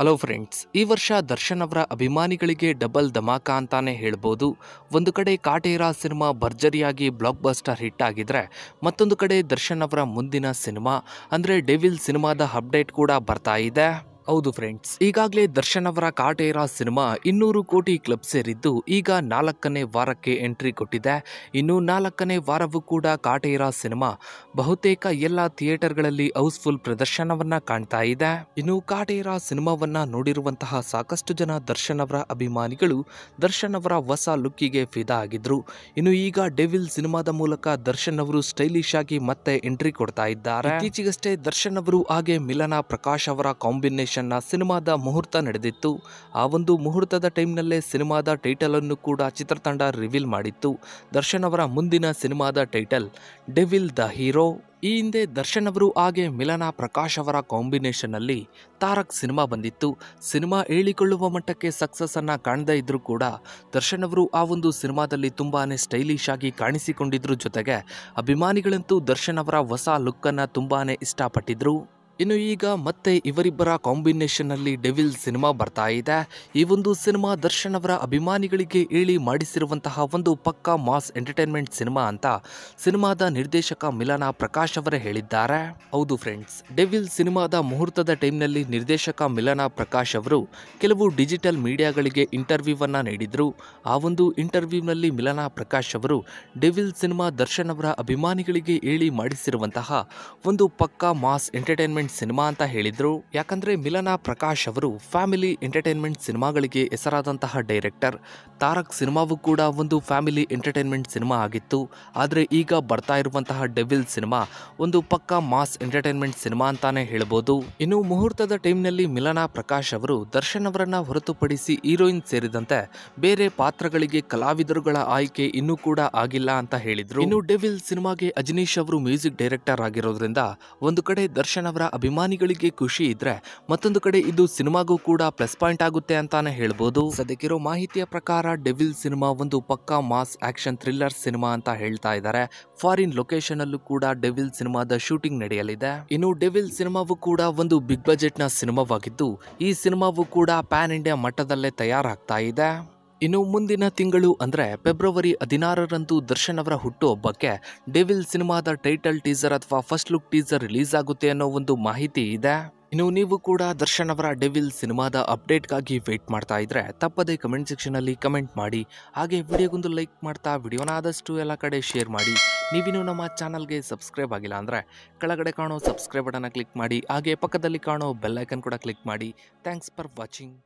Hello friends, ಈ ವರ್ಷ ದರ್ಶನ್ ಅವರ ಅಭಿಮಾನಿಗಳಿಗೆ ಡಬಲ್ ಧಮಾಕ ಅಂತಾನೆ ಹೇಳ್ಬೋದು. ಒಂದು ಕಡೆ ಕಾಟೇರ ಸಿನಿಮಾ ಭರ್ಜರಿಯಾಗಿ ಬ್ಲಾಕ್ ಬಸ್ಟರ್ ಹಿಟ್ ಆಗಿದ್ರೆ, ಮತ್ತೊಂದು ಕಡೆ ದರ್ಶನ್ ಅವರ ಮುಂದಿನ ಸಿನಿಮಾ ಅಂದ್ರೆ ಡೆವಿಲ್ ಸಿನಿಮಾದ ಅಪ್ಡೇಟ್ ಕೂಡ ಬರ್ತಾ ಇದೆ. ಹೌದು ಫ್ರೆಂಡ್ಸ್, ಈಗಾಗಲೇ ದರ್ಶನ್ ಅವರ ಕಾಟೇರ ಸಿನಿಮಾ 200 ಕೋಟಿ ಕ್ಲಬ್ ಸೇರಿದ್ದು ಈಗ 4ನೇ ವಾರಕ್ಕೆ ಎಂಟ್ರಿ ಕೊಟ್ಟಿದೆ. ಇನ್ನು 4ನೇ ವಾರವೂ ಕೂಡ ಕಾಟೇರ ಸಿನಿಮಾ ಬಹುತೇಕ ಎಲ್ಲ ಥಿಯೇಟರ್ಗಳಲ್ಲಿ ಹೌಸ್ಫುಲ್ ಪ್ರದರ್ಶನವನ್ನ ಕಾಣ್ತಾ ಇದೆ. ಇನ್ನು ಕಾಟೇರ ಸಿನಿಮಾವನ್ನ ನೋಡಿರುವಂತಹ ಸಾಕಷ್ಟು ಜನ ದರ್ಶನ್ ಅವರ ಅಭಿಮಾನಿಗಳು ದರ್ಶನ್ ಅವರ ಹೊಸ ಲುಕ್ಕಿಗೆ ಫಿದಾ ಆಗಿದ್ರು. ಇನ್ನು ಈಗ ಡೆವಿಲ್ ಸಿನಿಮಾದ ಮೂಲಕ ದರ್ಶನ್ ಅವರು ಸ್ಟೈಲಿಶ್ ಆಗಿ ಮತ್ತೆ ಎಂಟ್ರಿ ಕೊಡ್ತಾ ಇದ್ದಾರೆ. ಇತ್ತೀಚೆಗಷ್ಟೇ ದರ್ಶನ್ ಅವರು ಹಾಗೆ ಮಿಲನಾ ಪ್ರಕಾಶ್ ಅವರ ಕಾಂಬಿನೇಷನ್ ಸಿನಿಮಾದ ಮುಹೂರ್ತ ನಡೆದಿತ್ತು. ಆ ಒಂದು ಮುಹೂರ್ತದ ಟೈಮ್ನಲ್ಲೇ ಸಿನಿಮಾದ ಟೈಟಲ್ ಅನ್ನು ಕೂಡ ಚಿತ್ರತಂಡ ರಿವೀಲ್ ಮಾಡಿತ್ತು. ದರ್ಶನ್ ಅವರ ಮುಂದಿನ ಸಿನಿಮಾದ ಟೈಟಲ್ ಡೆವಿಲ್ ದ ಹೀರೋ. ಈ ಹಿಂದೆ ದರ್ಶನ್ ಅವರು ಹಾಗೆ ಮಿಲನಾ ಪ್ರಕಾಶ್ ಅವರ ಕಾಂಬಿನೇಷನ್ ಅಲ್ಲಿ ತಾರಕ್ ಸಿನಿಮಾ ಬಂದಿತ್ತು. ಸಿನಿಮಾ ಹೇಳಿಕೊಳ್ಳುವ ಮಟ್ಟಕ್ಕೆ ಸಕ್ಸಸ್ ಅನ್ನ ಕಾಣದೇ ಇದ್ರು ಕೂಡ ದರ್ಶನ್ ಅವರು ಆ ಒಂದು ಸಿನಿಮಾದಲ್ಲಿ ತುಂಬಾನೇ ಸ್ಟೈಲಿಶ್ ಆಗಿ ಕಾಣಿಸಿಕೊಂಡಿದ್ರು. ಜೊತೆಗೆ ಅಭಿಮಾನಿಗಳಂತೂ ದರ್ಶನ್ ಅವರ ಹೊಸ ಲುಕ್ ಅನ್ನ ತುಂಬಾನೇ ಇಷ್ಟಪಟ್ಟಿದ್ರು. ಇನ್ನು ಈಗ ಮತ್ತೆ ಇವರಿಬ್ಬರ ಕಾಂಬಿನೇಷನ್ ಅಲ್ಲಿ ಡೆವಿಲ್ ಸಿನಿಮಾ ಬರ್ತಾ ಇದೆ. ಈ ಒಂದು ಸಿನಿಮಾ ದರ್ಶನ್ ಅವರ ಅಭಿಮಾನಿಗಳಿಗೆ ಹೇಳಿ ಮಾಡಿಸಿರುವಂತಹ ಒಂದು ಪಕ್ಕಾ ಮಾಸ್ ಎಂಟರ್ಟೈನ್ಮೆಂಟ್ ಸಿನಿಮಾ ಅಂತ ಸಿನಿಮಾದ ನಿರ್ದೇಶಕ ಮಿಲನಾ ಪ್ರಕಾಶ್ ಅವರೇ ಹೇಳಿದ್ದಾರೆ. ಹೌದು ಫ್ರೆಂಡ್ಸ್, ಡೆವಿಲ್ ಸಿನಿಮಾದ ಮುಹೂರ್ತದ ಟೈಮ್ನಲ್ಲಿ ನಿರ್ದೇಶಕ ಮಿಲನಾ ಪ್ರಕಾಶ್ ಅವರು ಕೆಲವು ಡಿಜಿಟಲ್ ಮೀಡಿಯಾಗಳಿಗೆ ಇಂಟರ್ವ್ಯೂವನ್ನ ನೀಡಿದ್ರು. ಆ ಒಂದು ಇಂಟರ್ವ್ಯೂನಲ್ಲಿ ಮಿಲನಾ ಪ್ರಕಾಶ್ ಅವರು ಡೆವಿಲ್ ಸಿನಿಮಾ ದರ್ಶನ್ ಅವರ ಅಭಿಮಾನಿಗಳಿಗೆ ಹೇಳಿ ಮಾಡಿಸಿರುವಂತಹ ಒಂದು ಪಕ್ಕಾ ಮಾಸ್ ಎಂಟರ್ಟೈನ್ಮೆಂಟ್ ಸಿನಿಮಾ ಅಂತ ಹೇಳಿದ್ರು. ಯಾಕಂದ್ರೆ ಮಿಲನಾ ಪ್ರಕಾಶ್ ಅವರು ಫ್ಯಾಮಿಲಿ ಎಂಟರ್ಟೈನ್ಮೆಂಟ್ ಸಿನಿಮಾಗಳಿಗೆ ಹೆಸರಾದಂತಹ ಡೈರೆಕ್ಟರ್. ತಾರಕ್ ಸಿನಿಮಾವು ಕೂಡ ಒಂದು ಫ್ಯಾಮಿಲಿ ಎಂಟರ್ಟೈನ್ಮೆಂಟ್ ಸಿನಿಮಾ ಆಗಿತ್ತು. ಆದ್ರೆ ಈಗ ಬರ್ತಾ ಇರುವಂತಹ ಡೆವಿಲ್ ಸಿನಿಮಾ ಒಂದು ಪಕ್ಕಾ ಮಾಸ್ ಎಂಟರ್ಟೈನ್ಮೆಂಟ್ ಸಿನಿಮಾ ಅಂತಾನೆ ಹೇಳ್ಬೋದು. ಇನ್ನು ಮುಹೂರ್ತದ ಟೈಮ್ನಲ್ಲಿ ಮಿಲನಾ ಪ್ರಕಾಶ್ ಅವರು ದರ್ಶನ್ ಅವರನ್ನ ಹೊರತುಪಡಿಸಿ ಹೀರೋಯಿನ್ ಸೇರಿದಂತೆ ಬೇರೆ ಪಾತ್ರಗಳಿಗೆ ಕಲಾವಿದರುಗಳ ಆಯ್ಕೆ ಇನ್ನೂ ಕೂಡ ಆಗಿಲ್ಲ ಅಂತ ಹೇಳಿದ್ರು. ಇನ್ನು ಡೆವಿಲ್ ಸಿನಿಮಾಗೆ ಅಜನೀಶ್ ಅವರು ಮ್ಯೂಸಿಕ್ ಡೈರೆಕ್ಟರ್ ಆಗಿರೋದ್ರಿಂದ ಒಂದು ಕಡೆ ದರ್ಶನ್ ಅವರ ಅಭಿಮಾನಿಗಳಿಗೆ ಖುಷಿ ಇದ್ರೆ, ಮತ್ತೊಂದು ಕಡೆ ಇದು ಸಿನಿಮಾಗೂ ಕೂಡ ಪ್ಲಸ್ ಪಾಯಿಂಟ್ ಆಗುತ್ತೆ ಅಂತಾನೆ ಹೇಳ್ಬೋದು. ಸದ್ಯಕ್ಕಿರೋ ಮಾಹಿತಿಯ ಪ್ರಕಾರ ಡೆವಿಲ್ ಸಿನಿಮಾ ಒಂದು ಪಕ್ಕಾ ಮಾಸ್ ಆಕ್ಷನ್ ಥ್ರಿಲ್ಲರ್ ಸಿನಿಮಾ ಅಂತ ಹೇಳ್ತಾ ಇದ್ದಾರೆ. ಫಾರಿನ್ ಲೊಕೇಶನ್ ಅಲ್ಲೂ ಕೂಡ ಡೆವಿಲ್ ಸಿನಿಮಾದ ಶೂಟಿಂಗ್ ನಡೆಯಲಿದೆ. ಇನ್ನು ಡೆವಿಲ್ ಸಿನಿಮಾವು ಕೂಡ ಒಂದು ಬಿಗ್ ಬಜೆಟ್ ನ ಸಿನಿಮಾವಾಗಿದ್ದು, ಈ ಸಿನಿಮಾವು ಕೂಡ ಪ್ಯಾನ್ ಇಂಡಿಯಾ ಮಟ್ಟದಲ್ಲೇ ತಯಾರಾಗ್ತಾ ಇದೆ. ಇನ್ನು ಮುಂದಿನ ತಿಂಗಳು ಅಂದ್ರೆ ಫೆಬ್ರವರಿ 16ರಂದು ದರ್ಶನ್ ಅವರ ಹುಟ್ಟುಹಬ್ಬಕ್ಕೆ ಡೆವಿಲ್ ಸಿನಿಮಾದ ಟೈಟಲ್ ಟೀಸರ್ ಅಥವಾ ಫಸ್ಟ್ ಲುಕ್ ಟೀಸರ್ ರಿಲೀಸ್ ಆಗುತ್ತೆ ಅನ್ನೋ ಒಂದು ಮಾಹಿತಿ ಇದೆ. ಇನ್ನು ನೀವು ಕೂಡ ದರ್ಶನ್ ಅವರ ಡೆವಿಲ್ ಸಿನಿಮಾದ ಅಪ್ಡೇಟ್ಗಾಗಿ ವೇಟ್ ಮಾಡ್ತಾ ಇದ್ರೆ ತಪ್ಪದೇ ಕಮೆಂಟ್ ಸೆಕ್ಷನ್ ಅಲ್ಲಿ ಕಮೆಂಟ್ ಮಾಡಿ. ಹಾಗೆ ವಿಡಿಯೋಗೊಂದು ಲೈಕ್ ಮಾಡ್ತಾ ವಿಡಿಯೋನ ಆದಷ್ಟು ಎಲ್ಲ ಕಡೆ ಶೇರ್ ಮಾಡಿ. ನೀವಿನ್ನು ನಮ್ಮ ಚಾನಲ್ಗೆ ಸಬ್ಸ್ಕ್ರೈಬ್ ಆಗಿಲ್ಲ ಅಂದ್ರೆ ಕೆಳಗಡೆ ಕಾಣೋ ಸಬ್ಸ್ಕ್ರೈಬ್ ಬಟನ್ ಕ್ಲಿಕ್ ಮಾಡಿ. ಹಾಗೆ ಪಕ್ಕದಲ್ಲಿ ಕಾಣೋ ಬೆಲ್ ಐಕನ್ ಕೂಡ ಕ್ಲಿಕ್ ಮಾಡಿ. Thanks for watching.